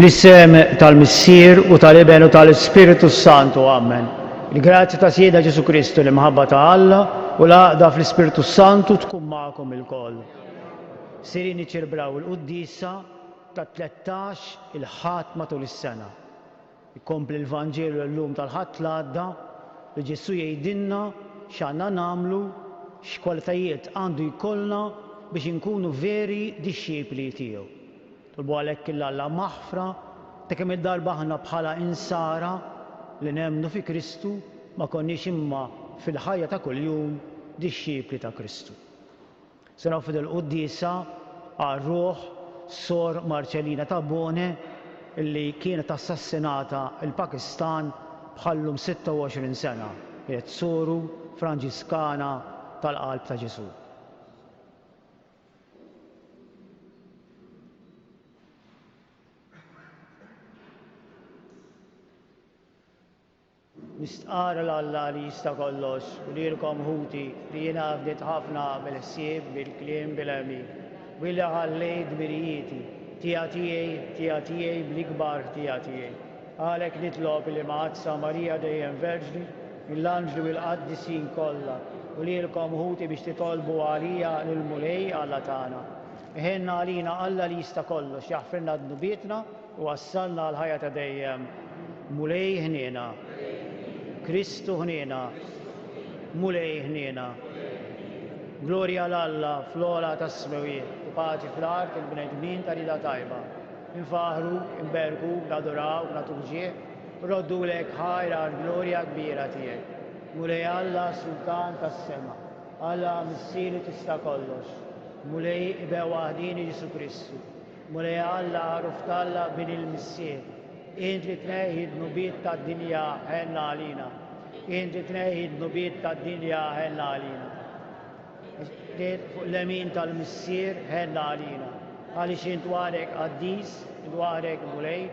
Fl-isem tal-Missier u tal-Iben u tal-Spiritu Santu, Amen. Il-grazzja ta' Sieda Ġesu Kristu li mħabba ta' Alla u l-għaqda fl-Spiritu Santu tkun magħkom il-koll. Sirin iċċelebraw il-Quddisa ta' 13 il-ħatma tul is-sena. Ikompli l-Vanġelu l-lum tal-ħadd l-għadda li Ġesu jgħidilna x'għandna nagħmlu, x'kwalitajiet għandu jkollna biex inkunu veri dixxipli tiegħu. Tolbu għalhekk il-Alla maħfra ta' kemm id-darba aħna bħala insara li nemmnu fi Kristu ma konniex imma fil-ħajja ta' kuljum dixxipli ta' Kristu. Se nofid il-Quddisa għar-Ruħ Sor Marċellina ta' Bone illi kienet assassinata il-Pakistan bħallum 26 sena. Kienet soru Franġiskana tal-Qalb ta' Ġesu. Nistqara l-Alla li jista' kollox u lilkom ħuti li jiena fdiet ħafna bil-ħsieb, bil-kliem, bil-għemil. U li ħallejt birijieti tiegħi bl-ikbar tiegħi. Għalhekk nitlob li Maqdsa Marija dejjem Verġni, mill-anġlu il-qaddisin kollha u lilkom ħuti biex titolbu għalija lill-Mulej Alla tagħna. Iħenna għalina Alla li jista' kollox jaħfirna d-nubietna u wassalna l-ħajja ta' dejjem. Mulej ħniena. Kristu ħniena, Mulej ħniena. Glorja l-Alla fl-ola tas-smewiet u paċi fl-art il-bnedmin ta' rida tajba. Infaħru, inberku, nadoraw, natuġieq u roddulek ħajra l-glorja kbira tiegħek. Mulej Alla Sultan tas-sema, Alla Missier li tista' kollox. Mulej ibew waħdini Ġesu Kristu. Mulej Alla għaruf talla bin il-Missier. Int li tneħħi d-nubiet tad-dinja ħenna għalina. Int li tneħħi d-nubiet tad-dinja ħenna għalina. Fuq l-emin tal-Missier ħenna għalina. Għaliex int waħdek qaddis, int waħdek Mulej,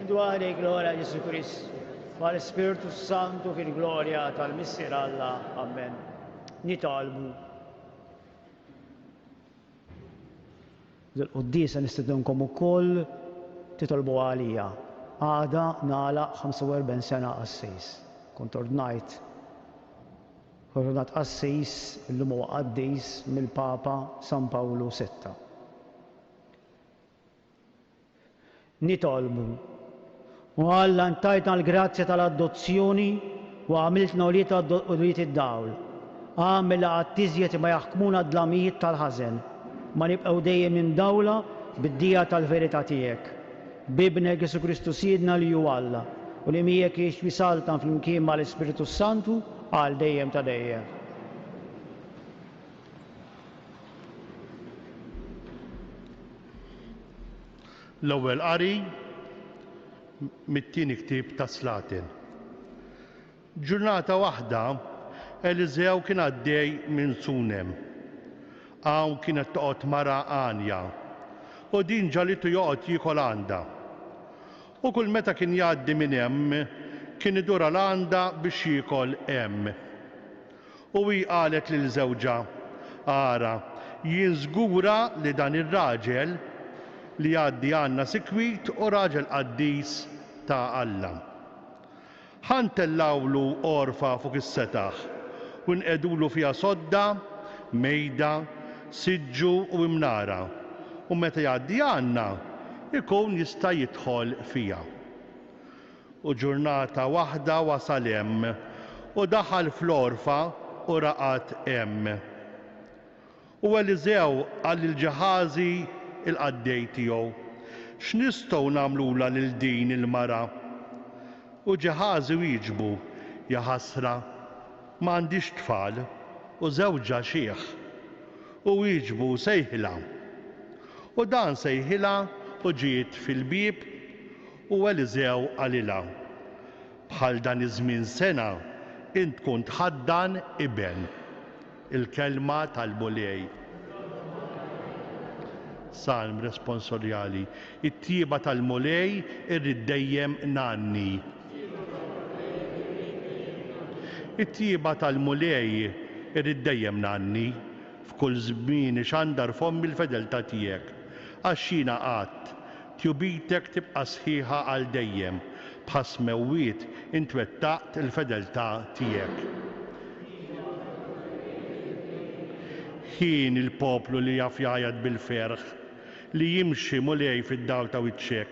int waħdek l-ora Ġesu Kristu. Mal-Spiritu Santu fil-glorja tal-Missier Alla. Amen. Nitolbu. Dil-Quddisa nistedinkom ukoll titolbu għalija. Għada nagħlaq 45 sena Assis. Kont ordnajt Assis illum huwa qaddis mill-Papa San Pawlu VI. Nitolbu. U Alla ntajtna l-grazzja tal-adozzjoni u għamiltna uliet id-dawl. Għamil għat-tiżjed ma jaħkmuna d-dlamijiet tal-ħażen. Ma nibqgħu dejjem imdawla bid-dija tal-verità tiegħek. Bibnek Ġesu Kristu Siedna li ju Alla u li miegħek jgħix bisaltan flimkien mal-Ispiritu Santu għal dejjem ta' dejjem. L-ewwel qari mit-tieni ktieb ta' Slatin. Ġurnata waħda Eliżew kien għaddej minn Sunem. Hawn kienet toqgħod mara Anja u din ġalitu joqgħod jiekol għandha. U kull meta kien jgħaddi minn hemm kien idur għandha biex jiekol hemm. U hi qalet lil żewġha, ara, jien żgura li dan ir-raġel li jgħaddi għandna sikwit u raġel qaddis ta' Alla. Ħantellawlu orfa fuq is-setaħ u nqedulu fiha sodda, mejda, siġġu u imnara. U meta jgħaddi għandna ikun jista' jidħol fiha. U ġurnata waħda wasal hemm u daħal fl-orfa u raqat hemm. U Eliżew qal lil Ġeħażi il-qaddej tiegħu, x'nistgħu nagħmlula lil din il-mara? U Ġeħażi wieġbu, ja ħasra, m'għandix tfal u żewġha xieħ. U wieġbu sejħilha. U dan sejħilha u ġiet fil-bieb u Eliżew qalilha, bħal dan iż-żmien sena int tkun tħaddan iben. Il-kelma tal-Mulej. Salm responsorjali. It-tieba tal-Mulej irrid dejjem nanni. It-tieba tal-Mulej irrid dejjem nanni. F'kull żmien x'għandar fommi l-fedeltà tiegħek. Għax jiena qatt tjubitek tibqa' sħiħa għal dejjem bħas mewwiet intwettaqt il-fedeltà tiegħek. Ħin il-poplu li jaf jgħajjad bil-ferħ li jimxi mulej fid-dawl ta' wiċċek.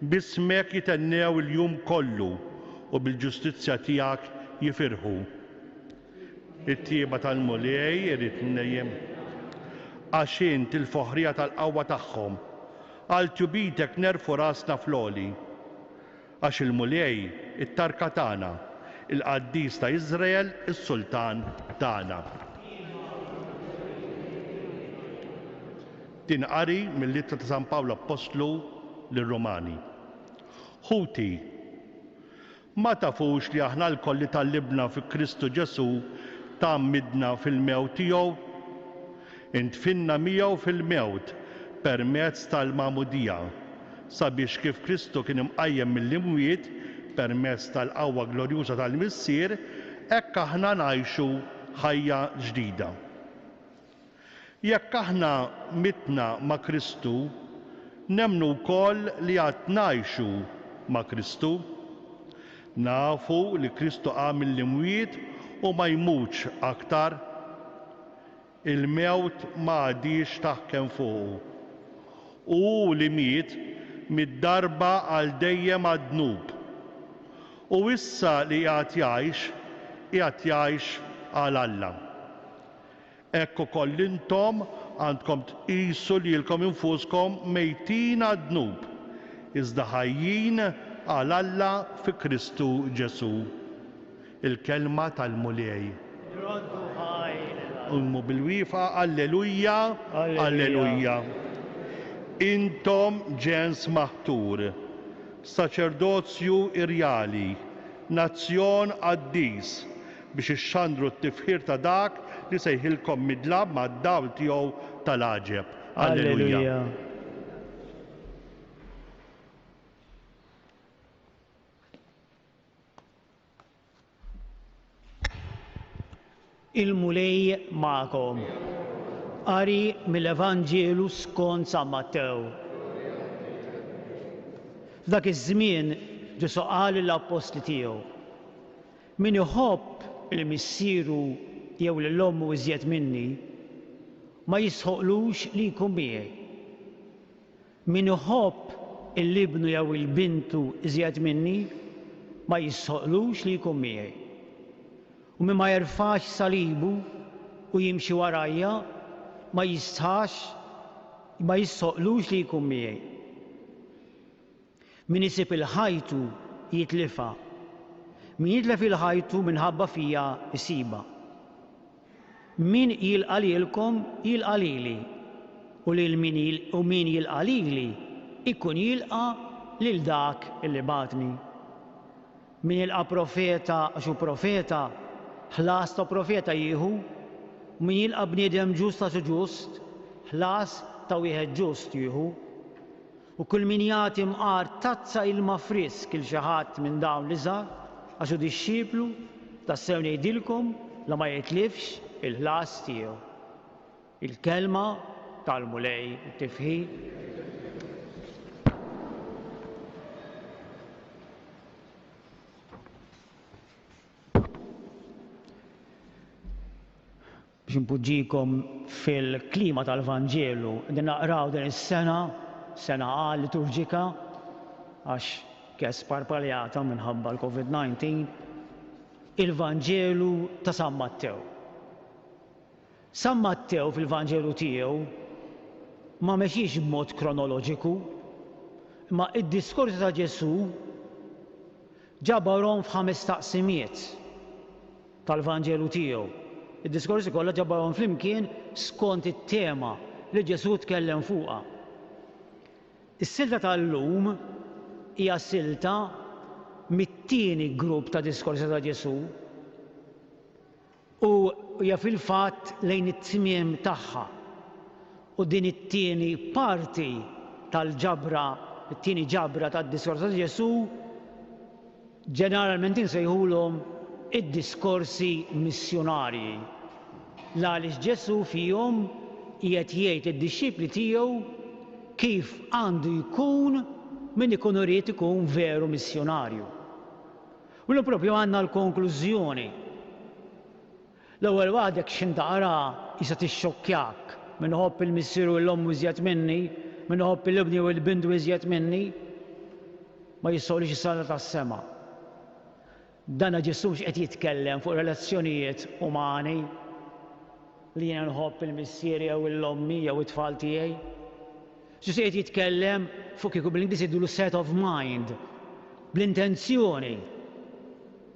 Bismek jitennew il-jum kollu u bil-ġustizzja tiegħek jifirħu. It-tieba tal-mulej irid nnejjem għax int il-foħrija tal-qawwa tagħhom għal tjubitek nerfu rasna fl-għoli. Għax il-mulej it-tarka tagħna, il-qaddis ta' Iżrael, is-sultan tagħna. Tinqari mill-Littra ta' San Pawlu Apostlu lir-Rumani. Ħuti, ma tafux li aħna l-koll li tallibna fi Kristu Ġesu tammidna fil-mewt tiegħu, intfinna miegħu fil-mewt permezz tal-magħmudija sabiex kif Kristu kien imqajjem mill-imwiet permezz tal-qawwa glorjuża tal-missier, hekk aħna ngħixu ħajja ġdida. Jekk aħna mitna ma' Kristu, nemmnu wkoll li għad ngħixu ma' Kristu. Nafu li Kristu qam mill-imwiet u ma jmutx aktar. Il-mewt ma għadix taħkem fuqu. U li miet mid-darba għal dejjem għad-dnub. U issa li qiegħed jgħix għal Alla. Hekk ukoll intom għandkom tqisu lilkom infuskom mejtin għad-dnub, iżda ħajjin għal Alla fi Kristu Ġesu. Il-kelma tal-mulej. Ummu bil-wieqa Alleluja, Alleluja. Intom ġens maħtur, saċerdozju irjali, nazzjon qaddis biex ixxandru t-tifħir ta' dak li sejħilkom midlab mad-dawl tiegħu tal-għaġeb. Alleluja. Il-mulej magħkom. Qari mill-Evanġelu skont San Mattew. F'dak iż-żmien Ġesu qal lill-Apostli tiegħu: min iħobb il-missieru jew lill-ommu iżjed minni ma jisħoqlux li jkun miegħi. Min iħobb il-libnu jew il-bintu iżjed minni ma jisħoqlux li jkun miegħi. U min ma jerfax salibu u jimxi warajja ma jisħoqlux li jkun miegħi. Min isib il-ħajtu jitlifha, min jitlef il-ħajtu minħabba fija isiba. Min jilqa' lilkom jilqa' lili, u min jilqa' lili ikun jilqa' lil dak illi bagħtni. Min jilqa' profeta għax hu profeta, ħlas ta' profeta jieħu, u min jilqa' bniedem ġust ta' ġust, ħlas ta' wieħed ġust jieħu. U kull min jagħti mqar tazza ilma frisk il xi ħadd minn dawn l-iżgħar għax hu dixxiplu tassew ngħidilkom la ma jitlifx il-ħlas tiegħu. Il-kelma tal-mulej it-tifħim. Biex npoġġikom fil-klima tal-Vanġelu, din naqraw din is-sena, sena għal liturġika, għax kes sparpaljata minħabba l-COVID-19, il-Vanġelu ta' San Mattew. San Mattew fil-Vanġelu tiegħu ma mexiex b'mod kronoloġiku, ma id-diskorsi ta' Ġesu ġabarhom f'ħames taqsimiet tal-Vanġelu tiegħu. Id-diskorsi kollha ġabarhom flimkien skont it-tema li Ġesu tkellem fuqha. Is-silta tal-lum hija silta mit-tieni grupp ta' diskorsi ta' Ġesu u hija fil-fatt lejn it-tmiem tagħha. U din it-tieni parti tal-ġabra, it-tieni ġabra tad-diskorsi ta' Ġesu ġeneralment insejħulhom id-diskorsi missjonarji. Għaliex Ġesu fihom qiegħed jgħid id-dixxipli tiegħu kif għandu jkun min ikun irid ikun veru missjonarju. U propju għandna l-konklużjoni. L-ewwel waħda x'in taqra jista' tixxokkjak min iħobb il-missieru u l-omm iżjed minni, min iħobb il-ibni u l-bintu iżjed minni, ma jissawlix is-sala tas-sema. Dana Ġesu qed jitkellem fuq relazzjonijiet umani li jiena nħobb il-missieri jew l-ommi jew it-tfal tiegħi. Ġesu qed jitkellem fuq kieku bil-Ingliż jgħidu set of mind, bl-intenzjoni.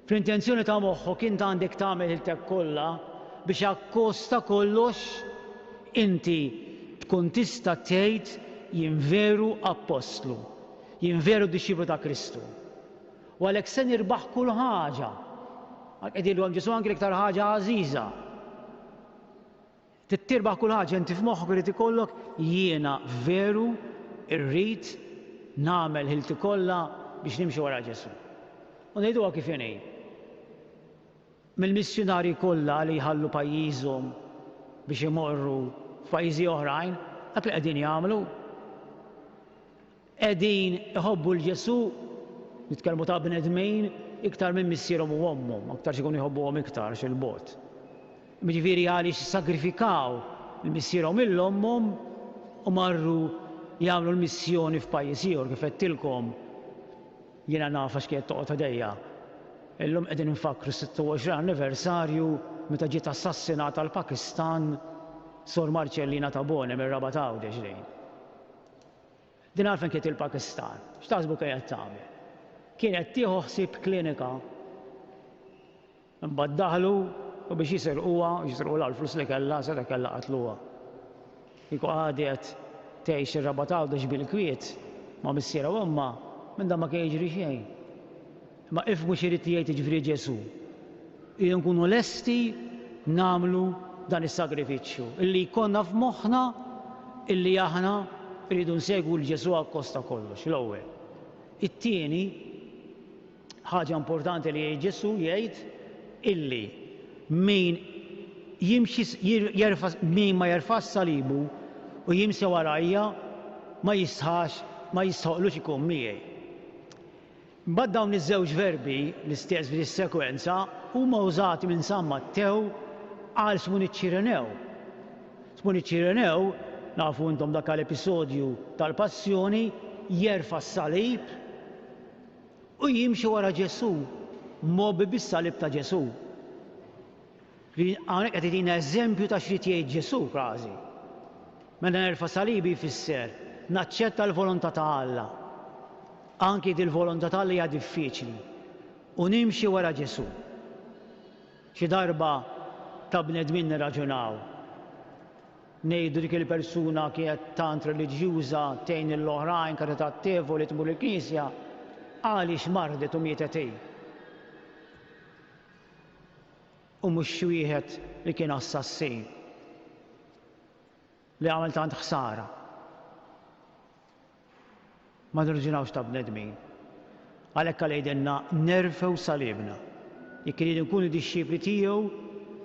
Fl-intenzjoni ta' moħħok inti għandek tagħmel il-tek kollha biex akkosta kollox inti tkun tista' tgħid jien veru apostlu, jien veru disċiplu ta' Kristu. U għalhekk se nirbaħ kull ħaġa. Qegħdilhom Ġesu anke l-iktar ħaġa għażiża. Tirbaħ kull ħaġa inti f'moħħok irid ikollok jiena veru rrid nagħmel ħilti kollha biex nimxi wara Ġesu. U ngħiduha kif inhi. Mill-missjonarji kollha li jħallu pajjiżhom biex imorru f'pajjiżi oħrajn, dak li qegħdin jagħmlu qegħdin iħobbu l-Ġesu nitkellmu ta' bnedmin iktar minn missierhom u ommhom, aktar ikunu jħobbuhom iktar x'il-bogħod. Jiġifieri għaliex sagrifikaw il-missierhom il-ommhom u marru jagħmlu l-missjoni f'pajjiż ieħor kif qedtilkom jiena nafa x'kienet toqgħod għadejja. Illum qegħdin infakru 26 anniversarju meta ġiet assassinata l-Pakistan Sor Marcellina Tabone mir-Rabat Għawdex lejn. Din għalfejn kienet il-Pakistan. X'taħsbu kienet tagħmel? Kienet tieħu ħsieb klinika. Imbagħad daħlu u biex jisirquha l-flus li kellha se kellha qatluha. Kieku għadet tgħix ir-Rabat Għawdex bil-kwiet ma' missiera u omma minn dan ma kien jiġri xejn. Ma ifhmu x'irid jgħid jiġifieri Ġesu. Iridu nkunu lesti nagħmlu dan is-sagrifiċċju illi jkollna f'moħħna illi aħna rridu nsegwu l-Ġesu akkosta kollox l-ewwel. It-tieni ħaġa importanti li jgħid Ġesu jgħid illi min ma jerfax salibu u jimsi warajja ma jistħoqlux ikun miegħi. Mbagħad dawn iż-żewġ verbi l-istess fis-sekwenza huma użati minn San Mattew għal Smun iċ-Ċirenew. Smun iċ-Ċirenew nafu intom dak l-episodju tal-Passjoni jerfa' s-salib u jimxi wara Ġesu, mobbi bis-salib ta' Ġesu. Hawnhekk qed itina eżempju ta' x'rid jgħid Ġesu kważi. Meta nerfa' salibi jfisser naċċetta l-volontà ta' Alla. Anki dil-volontà ta' Alla hija diffiċli u nimxi wara Ġesu. Xi darba ta' bnedmin nirraġunaw. Ngħidu dik il-persuna kienet tant reliġjuża tgħin l-oħrajn karitattevu li tmur il-Knisja għaliex mardet u mietet hi. U mhux xi wieħed li kien assassin li għamel tant ħsara. Ma nirġinawx ta' bnedmin. Għalhekk għalejdilna nerfew salibna. Jekk iridu nkunu disċipli tiegħu,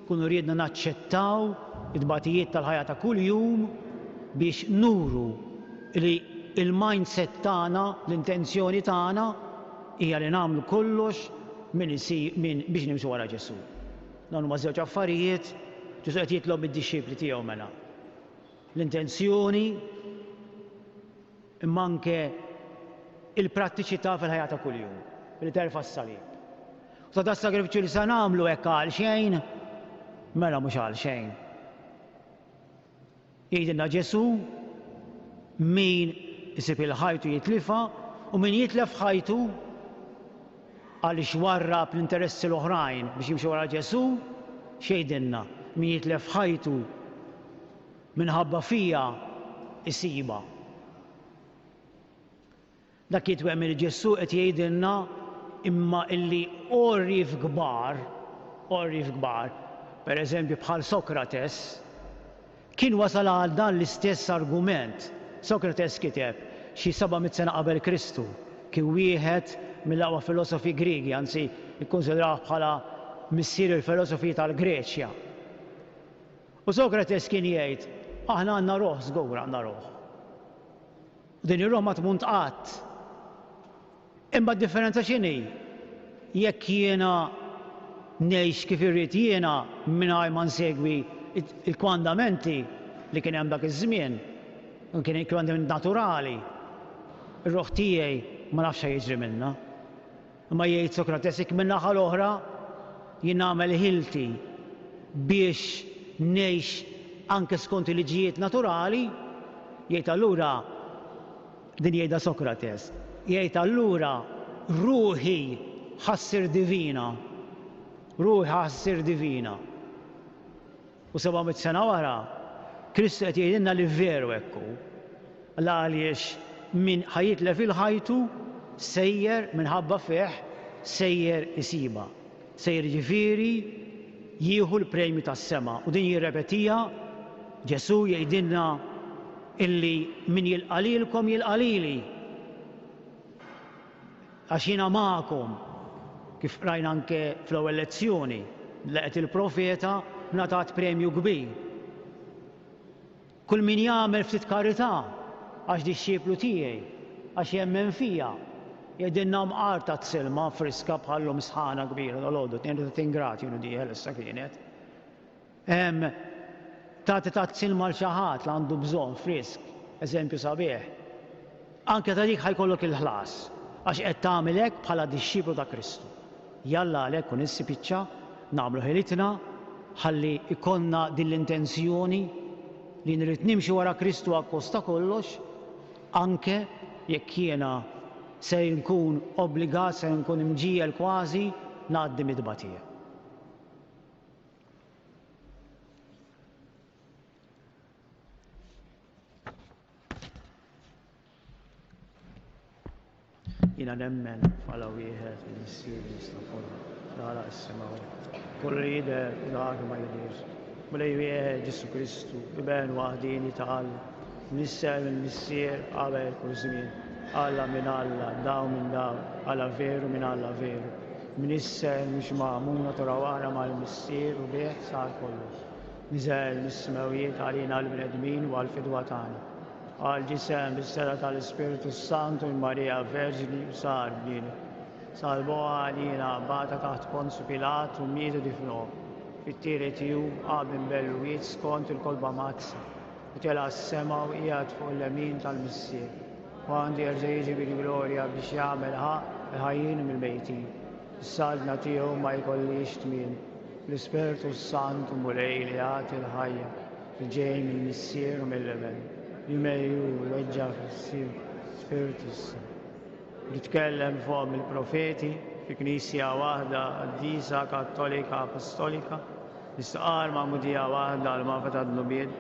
kunu rridna naċċettaw id-batijiet tal-ħajja ta' kuljum biex nuru li il-mindset tagħna, l-intenzjoni tagħna hija li nagħmlu kollox biex nimxu wara Ġesu. Dawn huma żewġ affarijiet Ġesu qed jitlob id-disċipli tiegħu mela. L-intenzjoni imma anke il-prattiċità fil-ħajja ta' kuljum, li terfa' s-salib. U ta' sagrifiċċju li se nagħmlu hekk għal xejn, mela mhux għal xejn. Jgħidilna Ġesu min isib il-ħajtu jitlifha u min jitlef ħajtu għaliex warrab l-interessi l-oħrajn biex jimxi wara Ġesu, xejdilna min jitlef ħajtu minħabba fija isiba. Dak jitwemm il-Ġesu qed jgħidilna imma illi orrif kbar, pereżempju bħal Sokrates, kien wasal għal dan l-istess argument. Sokrates kiteb xi 700 sena qabel Kristu, kien wieħed mill-aqwa filosofi Griegi, anzi jikkunsidrawh bħala missier il-filosofi tal-Greċja. U Sokrates kien jgħid, aħna għandna roħ żgur għandna roħ. U din ir-ruħ ma tmut qatt. Imma d-differenza x'inhi? Jekk jiena ngħix kif irrid jiena mingħajr ma nsegwi il-kwandamenti li kien hemm dak iż-żmien, kien kwandamenti naturali, ir-ruħ tiegħi ma nafx jiġri minnha. Imma jgħid Sokrates jekk min-naħa l-oħra jien nagħmel ħilti biex ngħix anke skont il-liġijiet naturali, jgħid allura din jgħidha Sokrates, jgħid allura ruħi ħassir divina. Ruħi ħassir divina. U 700 sena wara, Kristu qed jgħidilna li veru hekk hu. Għaliex min ħajitlef il-ħajtu sejjer minħabba fih sejjer isiba. Sejjer ġifieri jieħu l-premju tas-sema. U din jirrepetija Ġesu jgħidilna illi min jilqalilkom jilqalili. Għax jiena magħkom, kif rajna anke fl-ewwel lezzjoni, laqgħet il-profeta ngħatat premju kbir. Kull min jagħmel ftit karità għax dixxieplu tiegħi, għax jemmen fija, jgħidilna mqar ta' tsilma friska bħallhom sħana kbira dal-għodu, 32 grad jienu dieħel issa kienet. Tagħti ta' tsilma l xi ħadd li għandu bżonn frisk, eżempju sabiħ. Anke ta' dik ħajkollok il-ħlas, għax qed tagħmel hekk bħala dixxieplu ta' Kristu. Jalla għalhekk u nissipiċċa nagħmlu ħilitna ħalli ikollna din l-intenzjoni li nrid nimxi wara Kristu akkosta kollox, anke jekk jiena se nkun obbligat, se nkun imġiel kważi ngħaddi midba tiegħi. Jiena nemmen bħala wieħed li jsir nistaqol tara s-semaw. Kull jidher dak ma jidhirx. Mulej wieħed Ġesu Kristu iben waħdini ta'al nisser mill-missier qabel kull żmien. Alla minn Alla, daw minn daw, Alla veru minn Alla veru. Misser mhux magħmuna turawana mal-missier u bih sar kollox. Niżel mis-semawijiet għalina għall-bnedmin u għall-fidwa tagħna. Għal-ġisem bis-sera tal-Ispiritu Santu il-Marija Verġini u sar bnini. Salboha għalina bata taħt Ponzu Pilat u mietu difnuh. Fit-tieri tiegħu qabel belluwiet skont il-kolba mazza. U tela s-sema u qiegħed fuq l-lemin tal-missier. U għandu jerġa' jiġi bil-glorja biex jagħmel ħajjin mill-mejtin. Is-salna tiegħu ma jkollix tmiem. L-Ispiritu Santu mulej li jagħti l-ħajja li ġej mill-missier u mill-lemen. Jmejju weġġa fis-sir Spiritu Santu. Nitkellem fuq il-profeti fi Knisja waħda Qaddisa Kattolika Apostolika, nistaqar ma'mudija waħda l-mafet għad-nubiet,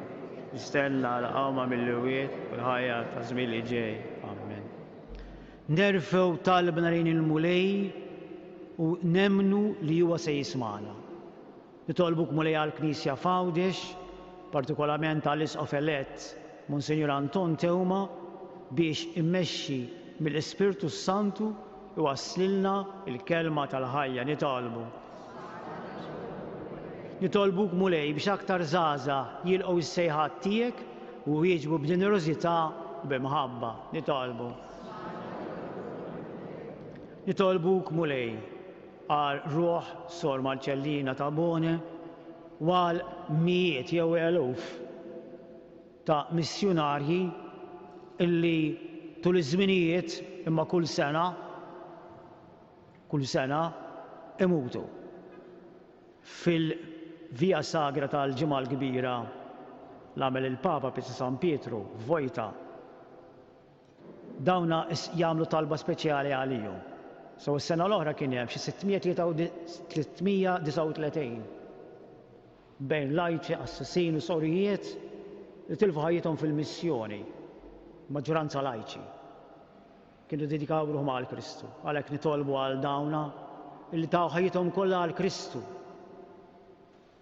nistenna l-qawma mill-wiet u l-ħajja ta' żmien li ġej. Amen. Nerfew talbna lejn il-mulej u nemnu li huwa se jismana. Nitolbuk mulej għall-Knisja Fawdex, partikolarment għall-Isqof elett Monsignor Anton Teuma biex immexxi mill-Ispiritu Santu iwasslilna il-kelma tal-ħajja nitolbu. Nitolbuk mulej biex aktar żgħażagħ jilqgħu s-sejħat tiegħek u jieġbu b'ġenerożità u b'imħabba. Nitolbu. Nitolbuk mulej għal ruħ Sor Marċellina ta' Bone u għal mijiet jew eluf ta' missjonarji illi tul iż-żminijiet imma kull sena imutu fil-Via Sagra tal-Ġimgħa l-Kbira l-għamel il-Papa Pietru San Pietru Vojta. Dawna jagħmlu talba speċjali għalihom. So s-sena l-oħra kien hemm xi 339 bejn lajċi, assassini u sorijiet li tilfu ħajjithom fil-missjoni, maġġoranza lajċi. Kienu dedikaw ruħhom għal Kristu. Għalhekk nitolbu għal dawna illi taw ħajjithom kollha għal Kristu.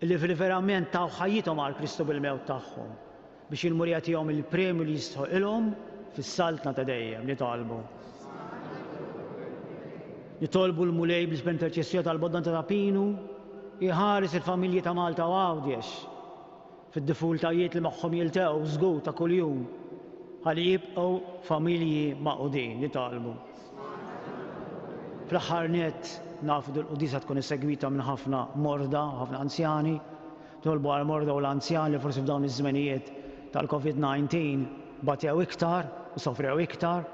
Illi verament taw ħajjithom għal Kristu bil-mewt tagħhom biex il-murija tihom il-premju li jistħoqilhom fis-saltna ta' dejjem nitolbu. Nitolbu l-mulej bl-interċessjoni tal-Boddanta ta' Pinu iħares il-familji ta' Malta u Għawdex fid-difultajiet li magħhom jiltaqgħu żgur ta' kuljum ħalli jibqgħu familji maqudin nitolbu. Fl-aħħar nett nafu l-qudisa tkun issegwita minn ħafna morda, ħafna anzjani, tolbu għal morda u l-anzjani li forsi f'dawn iż-żmenijiet tal-COVID-19 batew iktar u sofrew iktar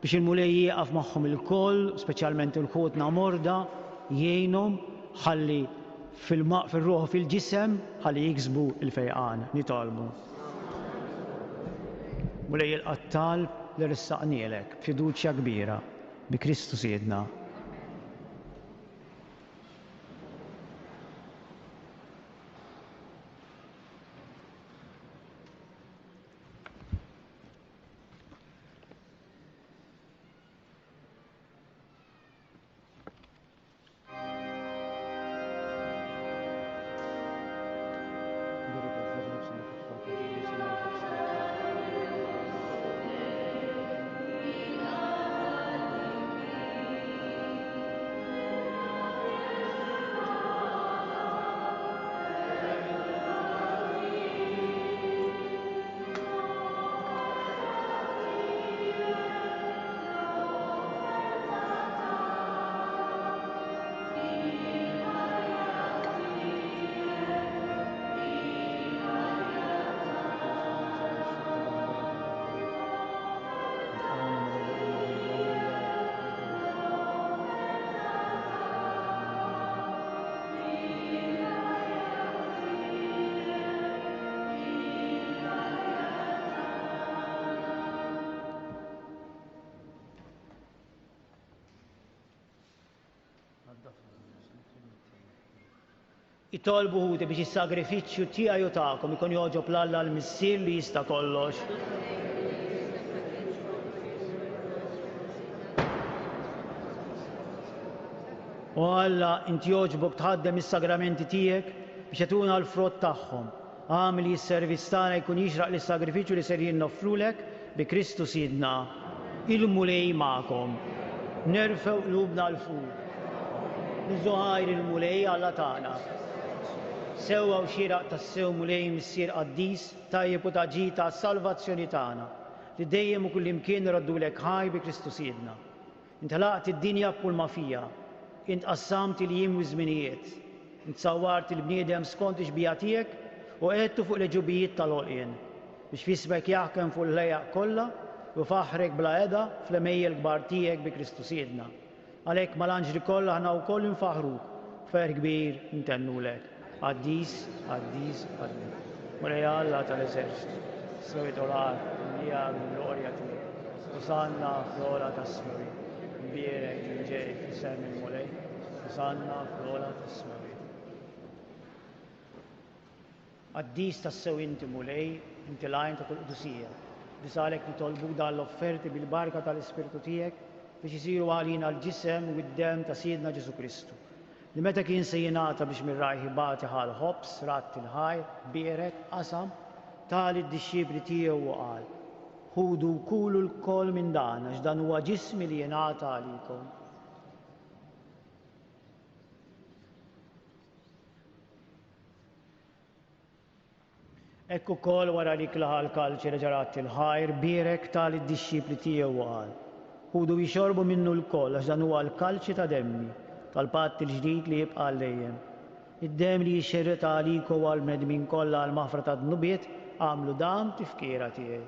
biex il-mulej jieqaf magħhom il-koll, speċjalment il-ħutna morda, jgħinhom ħalli fil-ruħ u fil-ġisem ħalli jiksbu il-fejqan nitolbu. Mulej il-qattal li rissaqnielek b'fiduċja kbira bi Kristu Siedna. Itolbu ħuti biex is-sagrifiċċju tiegħi u tagħkom ikun jogħġob l-Alla l-Missier li jista' kollox. U Alla inti jogħġbok tħaddem is-sagramenti tiegħek biex jagħtuna l-frott tagħhom. Għamli s-servizz tagħna jkun jixraq lis-sagrifiċċju li ser jinnofrulek bi Kristu Siedna. Il-mulej magħkom. Nerfew qlubna l-fuq. Niżuħajr il-mulej Alla tagħna. Sewwa u xieraq tas-sew mulej missier qaddis tajjeb u taġi ta' salvazzjoni tagħna li dejjem u kull imkien raddulek ħaj bi Kristu Siedna. Int ħlaqt id-dinja b'kulma fija, int qassamt il-jiem u żminijiet, int sawwart il-bniedem skont ix-bija tiegħek u qedtu fuq l-ġubijiet tal-għolqien biex fisbek jaħkem fuq l-lejaq kollha u faħrek bla qiegħda fl-emejjel kbar tiegħek bi Kristu Siedna. Għalhekk mal-anġli kollha aħna wkoll infaħruk fer kbir intennulek. Qaddis, qaddis, qaddis. Mulej Alla tal-eżerċitu, s-sewitolar, hija glorja tiegħek. Usanna fl-ola tas-smewi. Mbierek ġej fis-sem il-mulej. Usanna fl-ola tas-smewi. Qaddis tas-sew inti mulej, inti lajn ta' kull qudusija. Bisalek nitolbuk dan l-offerti bil-barka tal-Ispirtu tiegħek biex isiru għalina l-ġisem u d-dem ta' Siedna Ġesu Kristu. Li meta kien se jingħata biex mir-rajħi bati ħal ħobs, rat il-ħajr, bierek, qasam, tali d-dixxibli tiegħu u qal. Ħudu kulu l-koll minn dan għax dan huwa ġismi li jingħata għalikom. Ekku kol wara li klaħa l-kalċi reġarat il-ħajr, bierek tali d-dixxibli tiegħu u qal. Ħudu jixorbu minnu l-koll għax dan huwa l-kalċi ta' demmi tal-patt il-ġdid li jibqa' għaddejjem. Id-dem li jixxerret għaliku għal-medmin kollha għal-maħfra ta' dnubiet għamlu dam tifkira tiegħi.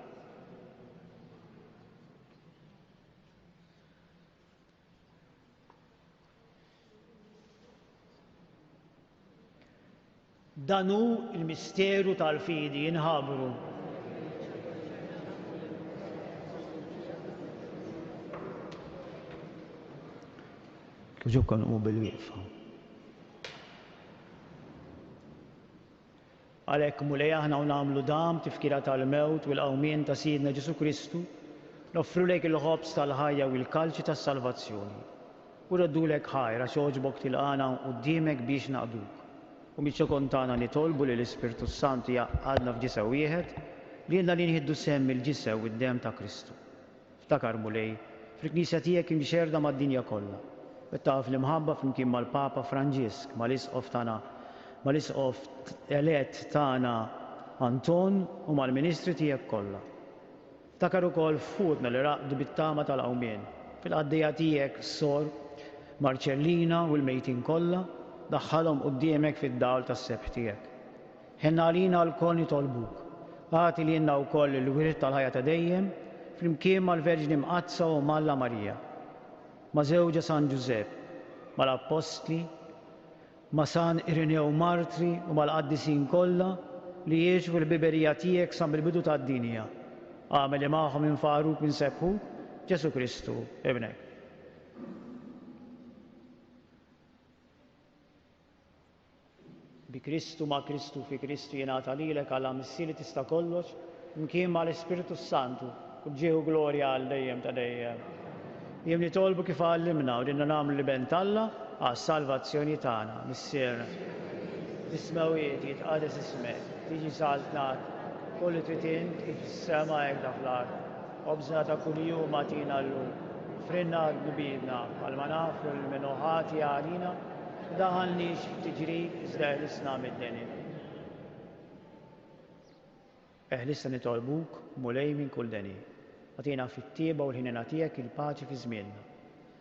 Dan hu l-misteru tal-fidi inħabru. Kif ġobkom u bil-wieqfa. Għalhekk mulej aħna u nagħmlu dam tifkira tal-mewt u l-qawmien ta' Siedna Ġesu Kristu, noffrulek il-ħobs tal-ħajja u l-kalċi tas-salvazzjoni. U raddulek ħajra xogħġbok tilqana quddiemek biex naqduk. U biex kontana nitolbu li l-Ispirtu Santu jaqgħadna f'ġisew wieħed li jenna li nħiddu semm il-ġisew id-dem ta' Kristu. Ftakar mulej, fil-Knisja tiegħek imxerda mad-dinja kollha. Bettaf l-imħabba flimkien mal-Papa Franġisk, mal-Isqof tagħna, mal-Isqof elett tagħna Anton u mal-Ministri tiegħek kollha. Takar ukoll futna li raqdu bit-tama tal-qawmien. Fil-qaddija tiegħek sor Marċellina u l-mejtin kollha daħħalhom quddiemek fid-dawl tas-sebħ tiegħek. Ħenna għalina l-kol nitolbuk. Għati li jenna wkoll il-wirt tal-ħajja ta' dejjem flimkien mal-Verġni Mqazza u Malla Marija, ma' żewġa San Ġusepp, mal-Apostli, ma' San Irenew Martri u mal-qaddisin kollha li jgħixu fil-biberija tiegħek sa mill-bidu tad-dinja. Għamel li magħhom infaruk minn sebħu Ġesu Kristu, ibnek. Bi Kristu ma' Kristu fi Kristu jingħata lilek Alla missieri tista' kollox, imkien mal-Ispiritu Santu u ġieħu glorja għal dejjem ta' dejjem. Jiem nitolbu kif għallimna u dinna nagħmlu li bent Alla għas-salvazzjoni tagħna, missierna. Ismawiet jitqades ismek, tiġi saltnat, kulli trid int kif is-sema hekk dak fl-ard. Obżna ta' kuljum agħtina llum, frinna bidna għal nafru l-minuħati għalina daħalniex f'tiġri iżda eħlisna mid-deni. Eħlisna nitolbuk mulej minn kull deni. Għatina fit-tieba u l-ħinena tiegħek il-paċi fi żmienna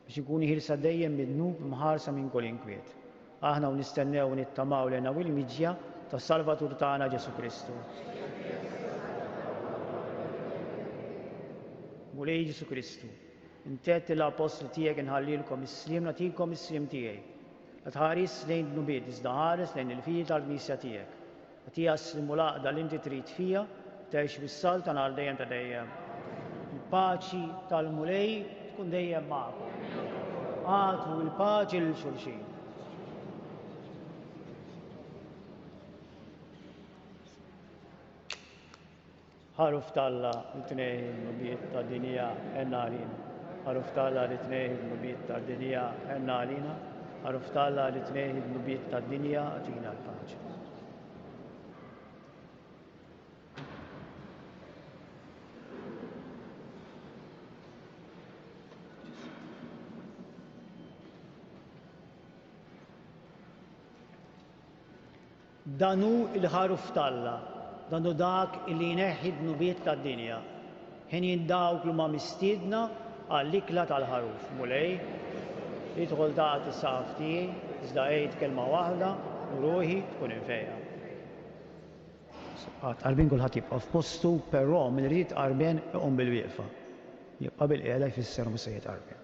biex ikunu ħilsa dejjem mid-dnub mħarsa minn kull inkwiet. Aħna u nistennew u nittamaw lena u l-miġja tas-Salvatur tagħna Ġesu Kristu. Mulej Ġesu Kristu, intet l-apostli tiegħek inħallilkom is-slim nagħtikom is-slim tiegħi. Tħares lejn nubiet, iżda ħares lejn il-fiji tal-Knisja tiegħek. Għatija s-simulaqda li inti trid fija, tgħix bis-salta nhar dejjem ta' dejjem. Il-paċi tal-mulej tkun dejjem magħkom. Għatu l-paċi lil xulxin. Ħaruf talla li tnejn nubiet tad-dinja għenna għalina. Ħaruf talla li tnejn nubiet tad-dinja għenna għalina. Ħaruf talla li tnejn nubiet tad-dinja għatina l-paċi. Danu il-ħaruf talla, danu dak illi jneħħi d-nubiet tad-dinja. Ħin dawk li ma mistiedna għall-ikla tal-ħaruf. Mulej, jidħol daqat is-saqaf tiegħi, iżda għid kelma waħda u ruħi tkun infejja. Qalbin kulħadd jibqa' f'postu, però min irid qarben iqum bil-wieqfa. Jibqa' bil-qiegħda jfisser mhux se jitqarben.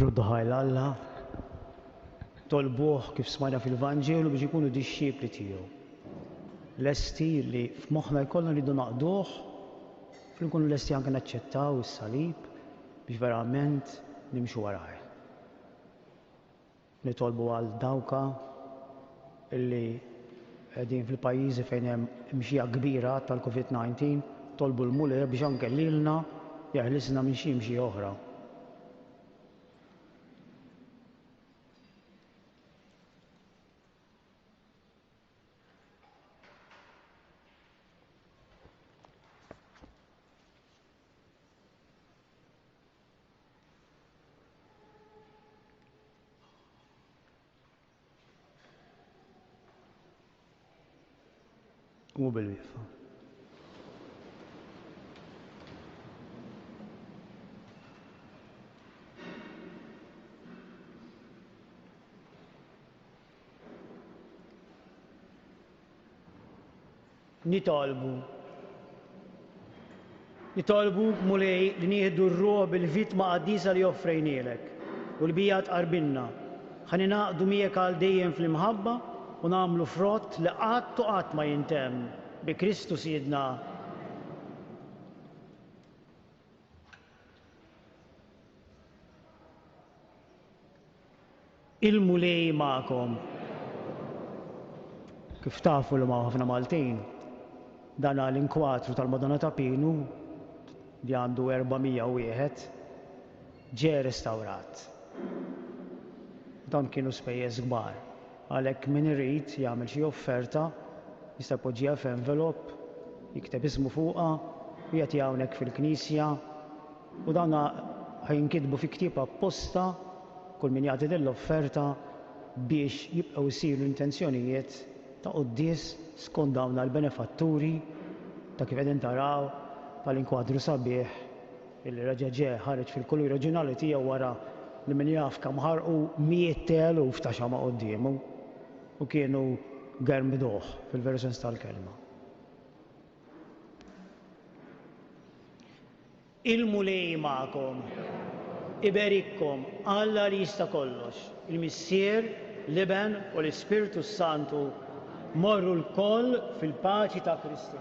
Ruddu ħajl Alla, tolbuh kif smajna fil-Vanġelu biex ikunu disċipli tiegħu. Lesti li f'moħħna jkollna rridu naqduh, fil-nkunu lesti anke naċċettaw is-salib biex verament nimxu warah. Nitolbu għal dawka illi qegħdin fil-pajjiżi fejn hemm mxija kbira tal-COVID-19, tolbu l-Muller biex anke lilna jaħlisna minn xi mxija oħra. U bil-wieqfa. Nitolbu mulej li nieħdu r-ruħ bil-vittma qaddisa li offrejnielek u l-bija tqarbilna. Ħa ninaqdu miegħek għal dejjem fl-imħabba u nagħmlu frott li qatt ma jintemm bi Kristu Siedna. Il-mulej magħkom. Kif tafu li ma' ħafna Maltin, dan l-inkwatru tal-Madonna ta' Pinu li għandu 401 ġie restawrat. Dan kienu spejjeż kbar. Għalhekk min irid jagħmel xi offerta jista' jpoġġiha f'envelop, jikteb ismu fuqha u jagħti hawnhekk fil-Knisja u dan ħajinkitbu fi ktieb apposta kull min jagħti din l-offerta biex jibqgħu jsiru intenzjonijiet ta' qudies skont dawn l-benefatturi ta' kif qegħdin taraw tal-inkwadru sabiħ illi reġa' ħareġ fil-kulur reġjonali tiegħu wara li min jaf kemm ħarqu 100,000 ta' xama qudiemu u kienu germiduh fil-veru sens tal-kelma. Il-mulej magħkom, iberikkom Alla li jista' kollox, il-Missier, l-Iben u l-Ispiritu Santu morru l-koll fil-paċi ta' Kristu.